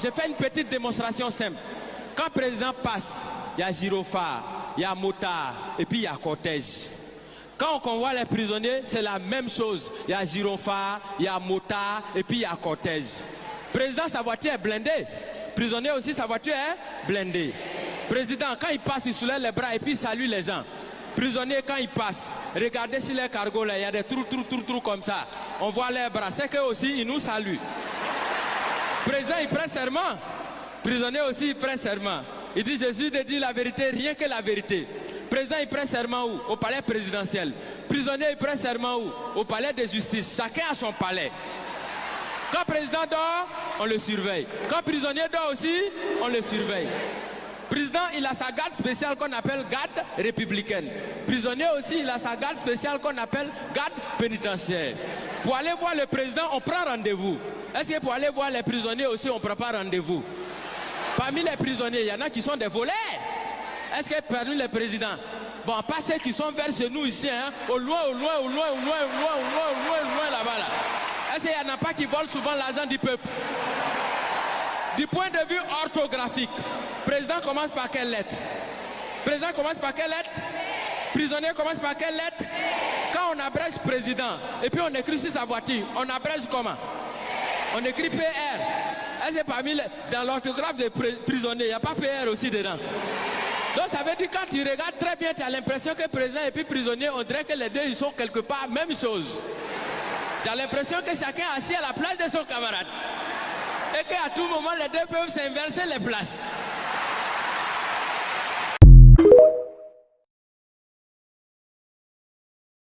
J'ai fait une petite démonstration simple. Quand le président passe, il y a gyrophare, il y a motard et puis il y a cortège. Quand on convoie les prisonniers, c'est la même chose. Il y a gyrophare, il y a motard et puis il y a cortège. Président, sa voiture est blindée. Prisonnier aussi, sa voiture est blindée. Président, quand il passe, il soulève les bras et puis il salue les gens. Prisonnier, quand il passe, regardez sur les cargos là, il y a des trous comme ça. On voit les bras, c'est qu'eux aussi, ils nous saluent. Président, il prête serment. Prisonnier aussi, il prête serment. Il dit, je suis de dire la vérité, rien que la vérité. Président, il prête serment où? Au palais présidentiel. Prisonnier, il prête serment où? Au palais de justice. Chacun a son palais. Quand président dort, on le surveille. Quand prisonnier dort aussi, on le surveille. Président, il a sa garde spéciale qu'on appelle garde républicaine. Prisonnier aussi, il a sa garde spéciale qu'on appelle garde pénitentiaire. Pour aller voir le président, on prend rendez-vous. Est-ce que pour aller voir les prisonniers aussi, on ne prend pas rendez-vous? Parmi les prisonniers, il y en a qui sont des voleurs. Est-ce que parmi les présidents, bon, pas ceux qui sont vers chez nous ici, hein, au loin là-bas là. Est-ce qu'il n'y en a pas qui volent souvent l'argent du peuple? Du point de vue orthographique, président commence par quelle lettre? Président commence par quelle lettre? Prisonnier commence par quelle lettre? Quand on abrège président et puis on écrit sur sa voiture, on abrège comment? On écrit PR. Est-ce que parmi dans l'orthographe des prisonniers, il n'y a pas PR aussi dedans? Donc ça veut dire quand tu regardes très bien, tu as l'impression que président et puis prisonnier, on dirait que les deux ils sont quelque part même chose. Tu as l'impression que chacun est assis à la place de son camarade. Et qu'à tout moment, les deux peuvent s'inverser les places.